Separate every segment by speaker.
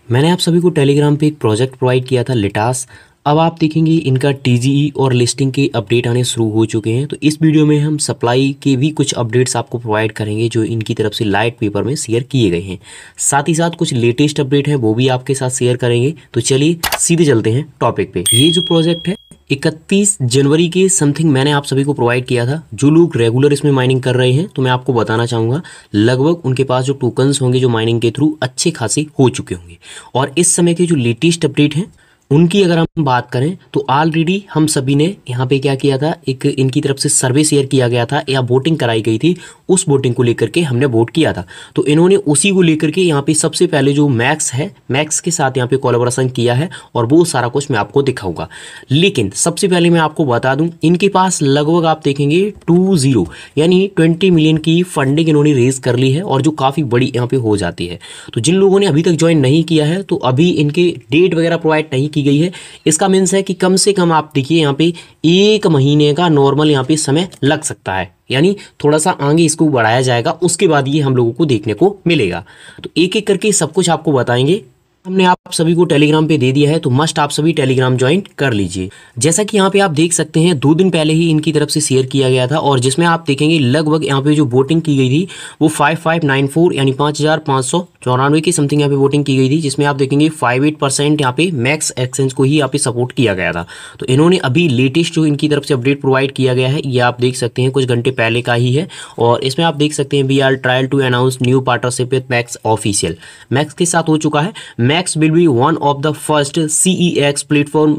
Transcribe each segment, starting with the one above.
Speaker 1: मैंने आप सभी को टेलीग्राम पे एक प्रोजेक्ट प्रोवाइड किया था लिटास। अब आप देखेंगे इनका टीजीई और लिस्टिंग के अपडेट आने शुरू हो चुके हैं। तो इस वीडियो में हम सप्लाई के भी कुछ अपडेट्स आपको प्रोवाइड करेंगे जो इनकी तरफ से लाइट पेपर में शेयर किए गए हैं। साथ ही साथ कुछ लेटेस्ट अपडेट है वो भी आपके साथ शेयर करेंगे। तो चलिए सीधे चलते हैं टॉपिक पे। ये जो प्रोजेक्ट है 31 जनवरी के समथिंग मैंने आप सभी को प्रोवाइड किया था। जो लोग रेगुलर इसमें माइनिंग कर रहे हैं तो मैं आपको बताना चाहूँगा लगभग उनके पास जो टोकन्स होंगे जो माइनिंग के थ्रू अच्छे खासे हो चुके होंगे। और इस समय के जो लेटेस्ट अपडेट हैं उनकी अगर हम बात करें तो ऑलरेडी हम सभी ने यहाँ पे क्या किया था, एक इनकी तरफ से सर्वे शेयर किया गया था या वोटिंग कराई गई थी। उस वोटिंग को लेकर के हमने वोट किया था। तो इन्होंने उसी को लेकर के यहाँ पे सबसे पहले जो मैक्स है, मैक्स के साथ यहाँ पे कोलैबोरेशन किया है और वो सारा कुछ मैं आपको दिखाऊंगा। लेकिन सबसे पहले मैं आपको बता दूं इनके पास लगभग आप देखेंगे 20 यानी 20 मिलियन की फंडिंग इन्होंने रेज कर ली है और जो काफ़ी बड़ी यहाँ पे हो जाती है। तो जिन लोगों ने अभी तक ज्वाइन नहीं किया है तो अभी इनके डेट वगैरह प्रोवाइड नहीं की गई है। इसका मीन्स है कि कम से कम आप देखिए यहाँ पे 1 महीने का नॉर्मल यहाँ पे समय लग सकता है, यानी थोड़ा सा आगे इसको बढ़ाया जाएगा, उसके बाद ये हम लोगों को देखने को मिलेगा। तो एक एक करके सब कुछ आपको बताएंगे। हमने आप सभी को टेलीग्राम पे दे दिया है तो मस्ट आप सभी टेलीग्राम ज्वाइन कर लीजिए। जैसा कि यहाँ पे आप देख सकते हैं 2 दिन पहले ही इनकी तरफ से शेयर किया गया था और जिसमें आप देखेंगे लगभग यहाँ पे जो वोटिंग की गई थी वो 5594 यानी 5594 की समथिंग यहाँ पे वोटिंग की गई थी, जिसमें आप देखेंगे 58% यहाँ पे मैक्स एक्सचेंज को ही यहाँ पे सपोर्ट किया गया था। तो इन्होंने अभी लेटेस्ट जो इनकी तरफ से अपडेट प्रोवाइड किया गया है ये आप देख सकते हैं कुछ घंटे पहले का ही है। और इसमें आप देख सकते हैं we are trial to announce new partnership with Max official. Max के साथ हो चुका है। Max will be one of the first CEX platform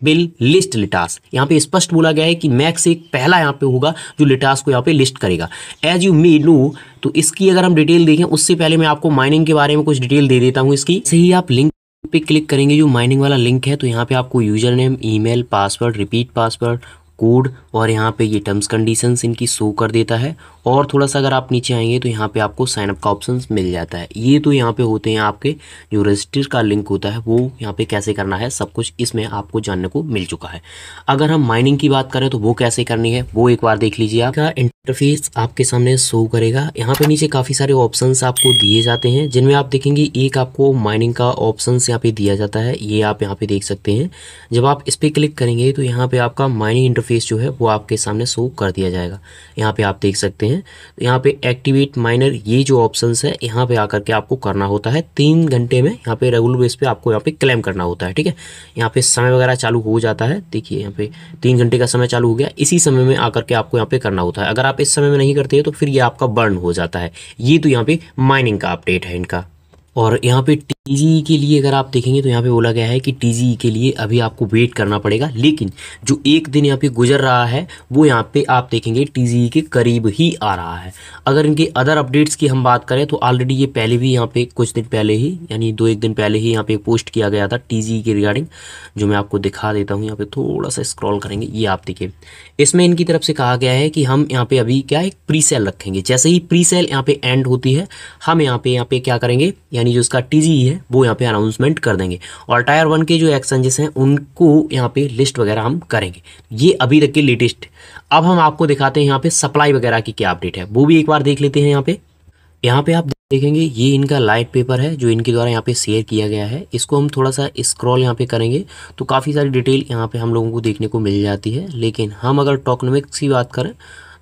Speaker 1: will list Litas. यहाँ पे स्पष्ट बोला गया है कि मैक्स एक पहला यहाँ पे होगा जो लिटास को यहाँ पे लिस्ट करेगा। एज यू मे नो, तो इसकी अगर हम डिटेल देखें उससे पहले मैं आपको माइनिंग के बारे में कुछ डिटेल दे देता हूँ इसकी। सही आप लिंक पे क्लिक करेंगे जो माइनिंग वाला लिंक है तो यहाँ पे आपको user name, email, password, repeat password, code और यहाँ पे ये टर्म्स कंडीशंस इनकी शो कर देता है। और थोड़ा सा अगर आप नीचे आएंगे तो यहाँ पे आपको साइन अप का ऑप्शन मिल जाता है। ये तो यहाँ पे होते हैं आपके जो रजिस्टर का लिंक होता है वो यहाँ पे कैसे करना है सब कुछ इसमें आपको जानने को मिल चुका है। अगर हम माइनिंग की बात करें तो वो कैसे करनी है वो एक बार देख लीजिए। आपका इंटरफेस आपके सामने शो करेगा। यहाँ पे नीचे काफ़ी सारे ऑप्शंस आपको दिए जाते हैं जिनमें आप देखेंगे एक आपको माइनिंग का ऑप्शंस यहाँ पे दिया जाता है, ये आप यहाँ पे देख सकते हैं। जब आप इस पर क्लिक करेंगे तो यहाँ पे आपका माइनिंग इंटरफेस जो है वो आपके सामने शो कर दिया जाएगा। यहाँ पे आप देख सकते हैं यहाँ पे एक्टिवेट माइनर ये जो ऑप्शंस है यहाँ पे आकर के आपको करना होता है 3 घंटे में। यहाँ पे रेगुलर बेस पे आपको यहाँ पे क्लेम करना होता है, ठीक है। यहाँ पे समय वगैरह चालू हो जाता है, देखिए यहाँ पे 3 घंटे का समय चालू हो गया। इसी समय में आकर के आपको यहाँ पे करना होता है। अगर आप इस समय में नहीं करते तो फिर ये आपका बर्न हो जाता है। ये तो यहाँ पे माइनिंग का अपडेट है इनका। और यहाँ पे टीजीई के लिए अगर आप देखेंगे तो यहाँ पे बोला गया है कि टीजीई के लिए अभी आपको वेट करना पड़ेगा, लेकिन जो एक दिन यहाँ पे गुजर रहा है वो यहाँ पे आप देखेंगे टीजीई के करीब ही आ रहा है। अगर इनके अदर अपडेट्स की हम बात करें तो ऑलरेडी ये पहले भी यहाँ पे कुछ दिन पहले ही यानी 2-1 दिन पहले ही यहाँ पे पोस्ट किया गया था टीजीई के रिगार्डिंग, जो मैं आपको दिखा देता हूँ। यहाँ पे थोड़ा सा स्क्रॉल करेंगे, ये आप देखिए इसमें इनकी तरफ से कहा गया है कि हम यहाँ पे अभी क्या एक प्री सेल रखेंगे। जैसे ही प्री सेल यहाँ पे एंड होती है हम यहाँ पे क्या करेंगे, यानी जो इसका टीजीई है वो यहाँ पे अनाउंसमेंट कर देंगे और टायर 1 के जो एक्सचेंजेस हैं उनको यहाँ पे लिस्ट वगैरह हम करेंगे। ये अभी तक के लेटेस्ट। अब हम आपको दिखाते हैं यहाँ पे सप्लाई वगैरह की क्या अपडेट है वो भी एक बार देख लेते हैं। यहाँ पे आप देखेंगे ये इनका लाइट पेपर है जो इनके द्वारा यहाँ पे शेयर किया गया है। इसको हम थोड़ा सा स्क्रॉल यहाँ पे करेंगे तो काफ़ी सारी डिटेल यहाँ पे हम लोगों को देखने को मिल जाती है। लेकिन हम अगर टोकनोमिक्स की बात करें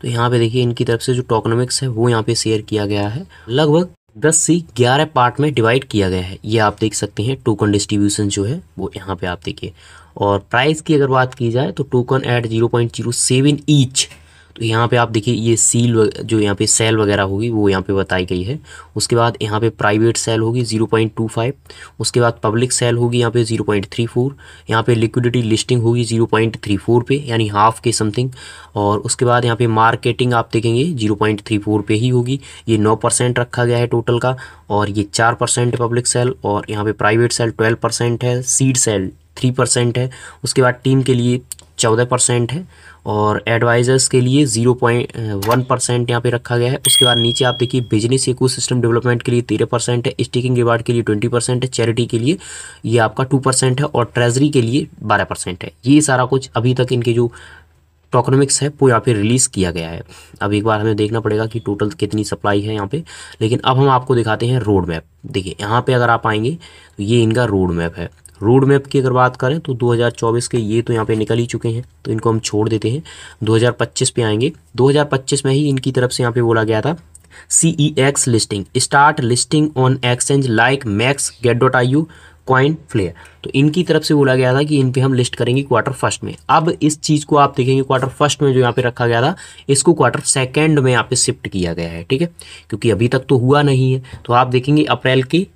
Speaker 1: तो यहाँ पे देखिए इनकी तरफ से जो टोकनोमिक्स है वो यहाँ पे शेयर किया गया है। लगभग 10 से 11 पार्ट में डिवाइड किया गया है, ये आप देख सकते हैं। टोकन डिस्ट्रीब्यूशन जो है वो यहाँ पे आप देखिए। और प्राइस की अगर बात की जाए तो टोकन एट 0.07 ईच। तो यहाँ पे आप देखिए ये सील जो यहाँ पे सेल वगैरह होगी वो यहाँ पे बताई गई है। उसके बाद यहाँ पे प्राइवेट सेल होगी 0.25, उसके बाद पब्लिक सेल होगी यहाँ पे 0.34, यहाँ पे लिक्विडिटी लिस्टिंग होगी 0.34 पे यानी हाफ के समथिंग। और उसके बाद यहाँ पे मार्केटिंग आप देखेंगे 0.34 पे ही होगी। ये 9% रखा गया है टोटल का और ये 4% है पब्लिक सेल। और यहाँ पे प्राइवेट सेल 12% है, सीड सेल 3% है। उसके बाद टीम के लिए 14% है और एडवाइजर्स के लिए 0.1% यहाँ पे रखा गया है। उसके बाद नीचे आप देखिए बिजनेस इकोसिस्टम डेवलपमेंट के लिए 13% है, स्टेकिंग रिवार्ड के लिए 20% है, चैरिटी के लिए ये आपका 2% है और ट्रेजरी के लिए 12% है। ये सारा कुछ अभी तक इनके जो टोकनोमिक्स है वो यहाँ पे रिलीज़ किया गया है। अब एक बार हमें देखना पड़ेगा कि टोटल कितनी सप्लाई है यहाँ पे, लेकिन अब हम आपको दिखाते हैं रोड मैप। देखिए यहाँ पे अगर आप आएंगे तो ये इनका रोड मैप है। रोड मैप की अगर बात करें तो 2024 के ये तो यहाँ पे निकल ही चुके हैं, तो इनको हम छोड़ देते हैं। 2025 पे आएंगे। 2025 में ही इनकी तरफ से यहाँ पे बोला गया था CEX listing, start listing on exchange like Max, get.io, coin flare. तो इनकी तरफ से बोला गया था कि इन पे हम लिस्ट करेंगे क्वार्टर फर्स्ट में। अब इस चीज़ को आप देखेंगे क्वार्टर फर्स्ट में जो यहाँ पे रखा गया था, इसको क्वार्टर सेकंड में यहाँ पे शिफ्ट किया गया है, ठीक है, क्योंकि अभी तक तो हुआ नहीं है। तो आप देखेंगे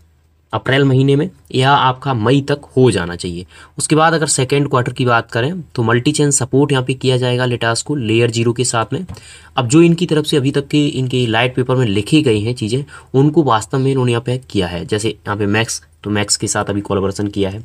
Speaker 1: अप्रैल महीने में या आपका मई तक हो जाना चाहिए। उसके बाद अगर सेकेंड क्वार्टर की बात करें तो मल्टी चेन सपोर्ट यहाँ पे किया जाएगा लिटास को लेयर 0 के साथ में। अब जो इनकी तरफ से अभी तक के इनके लाइट पेपर में लिखी गई हैं चीज़ें, उनको वास्तव में इन्होंने यहाँ पे किया है। जैसे यहाँ पे मैक्स, तो मैक्स के साथ अभी कोलैबोरेशन किया है।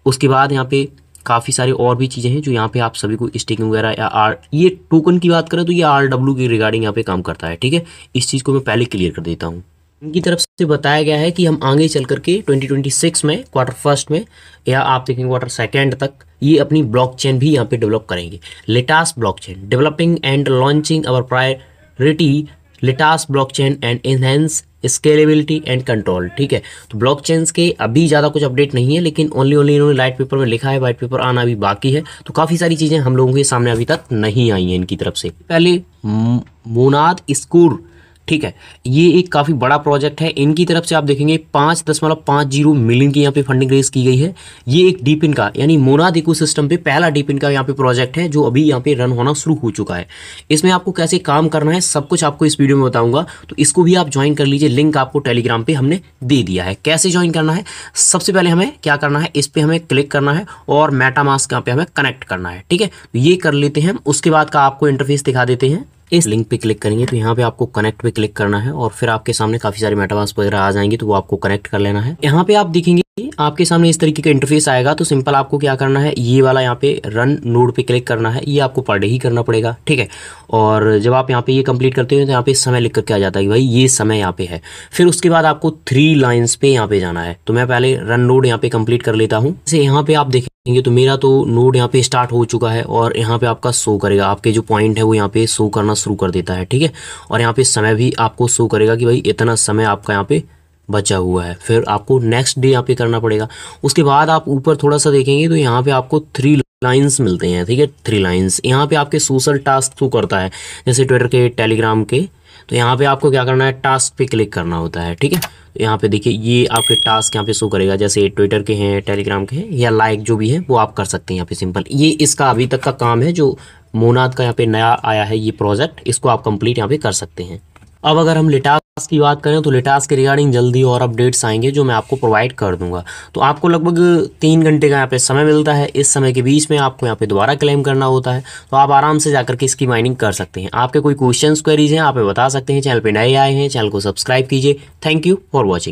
Speaker 1: उसके बाद यहाँ पे काफ़ी सारी और भी चीज़ें हैं जो यहाँ पे आप सभी को स्टेकिंग वगैरह या ये टोकन की बात करें तो ये RW के रिगार्डिंग यहाँ पे काम करता है, ठीक है। इस चीज़ को मैं पहले क्लियर कर देता हूँ। इनकी तरफ से बताया गया है कि हम आगे चल करके 2026 में क्वार्टर फर्स्ट में या आप देखेंगे क्वार्टर सेकेंड तक ये अपनी ब्लॉकचेन भी यहाँ पे डेवलप करेंगे। Litas blockchain developing and launching our priority Litas blockchain and enhance scalability and control, ठीक है। तो ब्लॉकचेन्स के अभी ज़्यादा कुछ अपडेट नहीं है, लेकिन ओनली इन्होंने लाइट पेपर में लिखा है, वाइट पेपर आना अभी बाकी है। तो काफ़ी सारी चीज़ें हम लोगों के सामने अभी तक नहीं आई हैं इनकी तरफ से। पहले मोनाद स्कोर, ठीक है, ये एक काफ़ी बड़ा प्रोजेक्ट है। इनकी तरफ से आप देखेंगे 5.50 मिलियन की यहाँ पे फंडिंग रेज की गई है। ये एक डीपिन का यानी मोनाद इकोसिस्टम पे पहला डीपिन का यहाँ पे प्रोजेक्ट है जो अभी यहाँ पे रन होना शुरू हो चुका है। इसमें आपको कैसे काम करना है सब कुछ आपको इस वीडियो में बताऊंगा, तो इसको भी आप ज्वाइन कर लीजिए। लिंक आपको टेलीग्राम पे हमने दे दिया है। कैसे ज्वाइन करना है, सबसे पहले हमें क्या करना है, इस पर हमें क्लिक करना है और मेटामास्क यहाँ पे हमें कनेक्ट करना है, ठीक है। तो ये कर लेते हैं। उसके बाद का आपको इंटरफेस दिखा देते हैं। इस लिंक पे क्लिक करेंगे तो यहाँ पे आपको कनेक्ट पे क्लिक करना है और फिर आपके सामने काफ़ी सारे मेटामास्क वगैरह आ जाएंगे, तो वो आपको कनेक्ट कर लेना है। यहाँ पे आप देखेंगे आपके सामने इस तरीके का इंटरफेस आएगा। तो सिंपल आपको क्या करना है, ये वाला यहाँ पे रन नोड पे क्लिक करना है। ये आपको पर डे ही करना पड़ेगा, ठीक है। और जब आप यहाँ पे ये कंप्लीट करते हो तो यहाँ पे समय लिख करके आ जाता है कि भाई ये समय यहाँ पे है। फिर उसके बाद आपको 3 लाइन्स पे यहाँ पे जाना है। तो मैं पहले रन नोड यहाँ पे कंप्लीट कर लेता हूँ। जैसे यहाँ पे आप देखेंगे तो मेरा तो नोड यहाँ पे स्टार्ट हो चुका है और यहाँ पे आपका शो करेगा, आपके जो पॉइंट है वो यहाँ पे शो करना शुरू कर देता है, ठीक है। और यहाँ पे समय भी आपको शो करेगा कि भाई इतना समय आपका यहाँ पे बचा हुआ है। फिर आपको नेक्स्ट डे यहाँ पे करना पड़ेगा। उसके बाद आप ऊपर थोड़ा सा देखेंगे तो यहाँ पे आपको 3 लाइन्स मिलते हैं, ठीक है। 3 लाइन्स यहाँ पे आपके सोशल टास्क शो करता है, जैसे ट्विटर के, टेलीग्राम के। तो यहाँ पे आपको क्या करना है, टास्क पे क्लिक करना होता है, ठीक है। तो यहाँ पे देखिए ये आपके टास्क यहाँ पे शो करेगा, जैसे ट्विटर के हैं, टेलीग्राम के हैं या लाइक जो भी है वो आप कर सकते हैं यहाँ पे सिंपल। ये इसका अभी तक का काम है जो मोनाद का यहाँ पे नया आया है ये प्रोजेक्ट, इसको आप कंप्लीट यहाँ पे कर सकते हैं। अब अगर हम लिटास की बात करें तो लिटास के रिगार्डिंग जल्दी और अपडेट्स आएंगे जो मैं आपको प्रोवाइड कर दूंगा। तो आपको लगभग 3 घंटे का यहाँ पे समय मिलता है। इस समय के बीच में आपको यहाँ पे दोबारा क्लेम करना होता है, तो आप आराम से जाकर के इसकी माइनिंग कर सकते हैं। आपके कोई क्वेश्चंस क्वेरीज हैं आप बता सकते हैं। चैनल पे नए आए हैं, चैनल को सब्सक्राइब कीजिए। Thank you for watching.